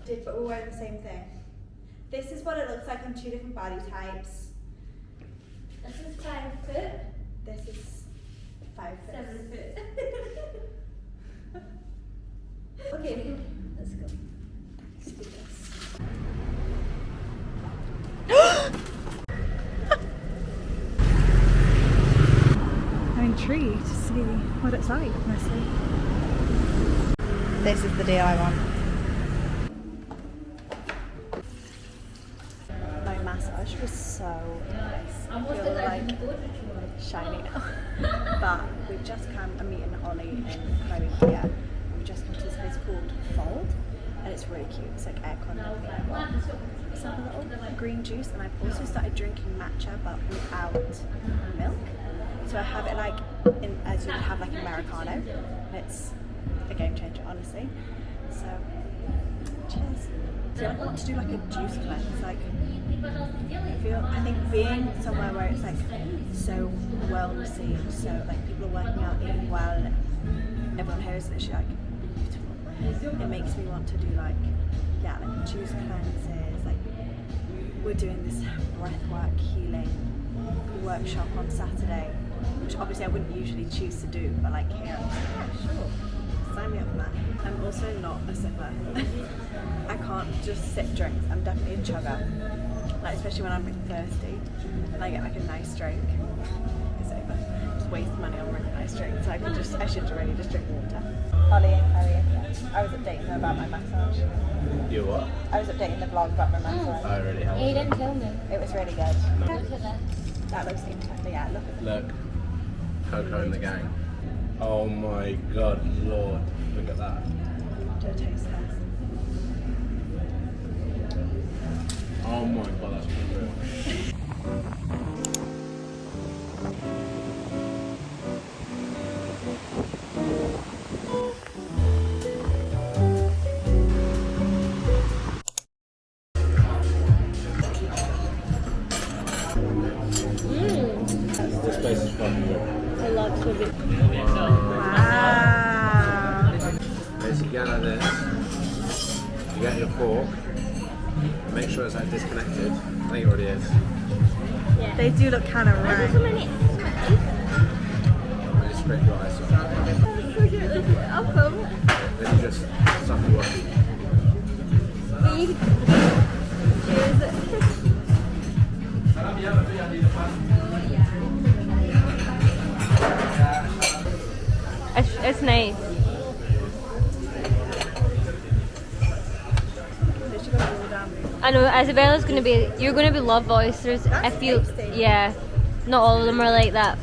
but we're wearing the same thing. This is what it looks like on 2 different body types. This is 5 foot. This is 5 foot. 7 foot. Okay, let's go. Let's do this. I'm intrigued to see what it's like, honestly. This is the deal I want. My massage was so nice. I feel like shiny now. But we've just come a meeting Ollie and Chloe here. We just come to this place called Fold, and it's really cute. It's like aircon and everything. Some little green juice, and I've also started drinking matcha but without milk. So I have it like as you would have like Americano, and it's a game changer, honestly. So cheers. I feel like I want to do like a juice cleanse. Like I think being somewhere where it's like so well received, so like people are working out, eating well, and everyone here is literally like beautiful. It makes me want to do like juice cleanses. Like we're doing this breathwork healing workshop on Saturday, which obviously I wouldn't usually choose to do, but like here, I'm like, yeah, sure, sign me up for that. I'm also not a sipper. I can't just sip drinks. I'm definitely a chugger. Like especially when I'm really thirsty and I get like a nice drink. It's over. Just waste money on really nice drinks. So I should really just drink water. Ollie and Chloe, yeah. I was updating them about my massage. You what? I was updating the vlog about my massage. Oh, really? How was You it? didn't tell me. It was really good. No. Look at that. That looks interesting. Yeah, look at Look, Coco and the gang. Oh my god, Lord. Look at that. do a taste test. Oh my god, that's unreal. This place is fucking good. I love swimming. Wow. Basically, you get like this. You get your fork. Make sure it's like disconnected. I think it already is. Yeah. They do look kind of There's rank. so many. And you scrape your eyes off. I'll come. Then you just suck the water. It's nice. I know Isabella's gonna be. You're gonna be love oysters. That's if you, tasty. yeah. Not all of them are like that.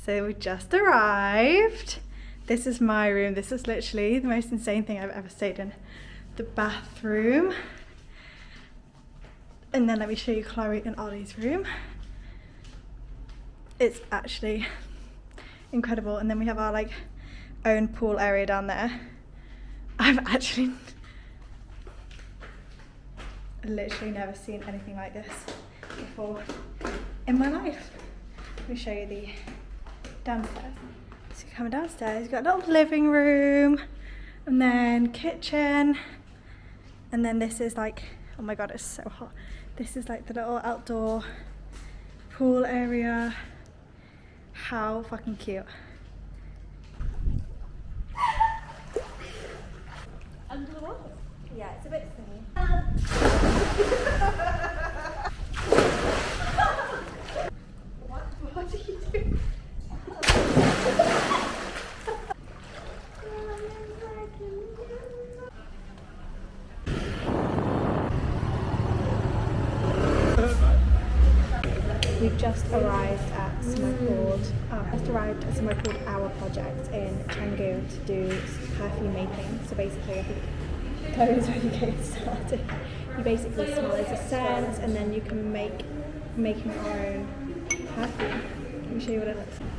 So we just arrived. This is my room. This is literally the most insane thing I've ever stayed in. The bathroom. And then let me show you Chloe and Ollie's room. It's actually incredible. And then we have our like own pool area down there. I've actually literally never seen anything like this before in my life. Let me show you the downstairs. So you're coming downstairs, you've got a little living room and then kitchen, and then this is like, oh my god, it's so hot. This is like the little outdoor pool area. How fucking cute. Yeah, it's a bit thinny. What are you doing? We've just arrived at somewhere called Our Project in CANGGU to do perfume making. So basically, I think clothes when you get started. You basically smell as a scent, and then you can make your own perfume. Let me show you what it looks like.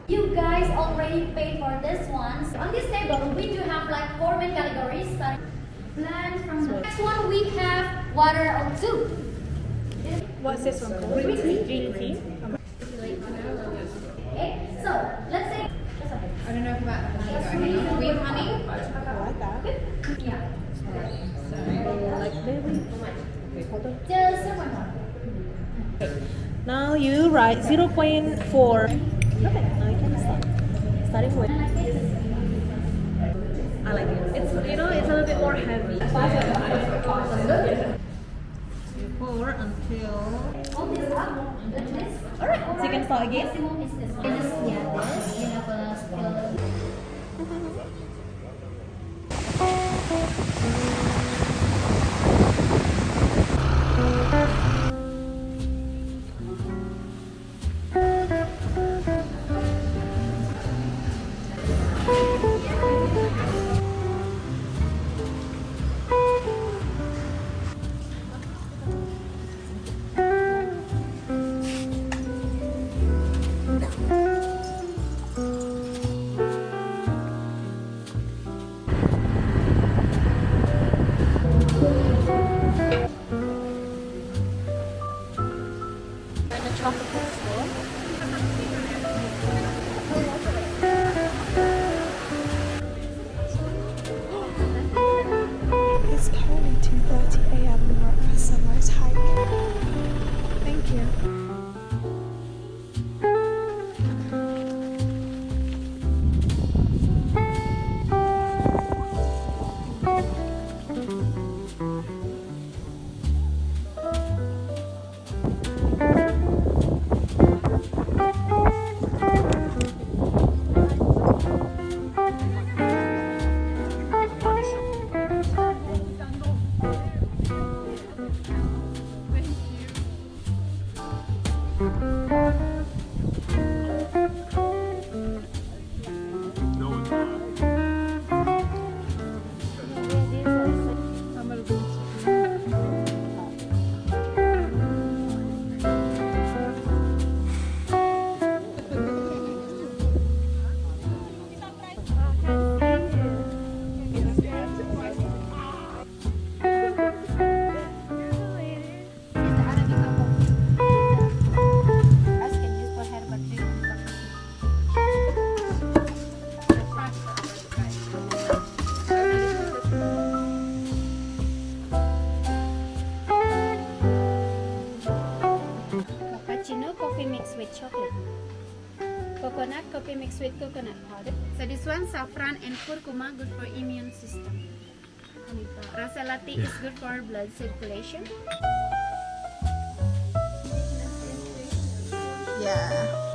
You guys already paid for this one. So on this table, we do have like 4 main categories. Plants from the next one, we have water or soup. What's this one called? Green tea. Okay, so let's say. I don't know if about green honey. I like that. Yeah. Like maybe. Just one more. Now you write 0.4. Okay, now you can start. Starting with. I like it. It's it's a little bit more heavy. You pour until. Hold this up. Like this. Alright, so you can start again. Maximum is this. It is this. You have a skill. It's currently 2:30 a.m. and we're at a sunrise hike. Thank you. Coffee mixed with chocolate. Coconut coffee mixed with coconut powder. So this one, saffron and curcuma, good for immune system. Rasa latte is good for blood circulation. Yeah.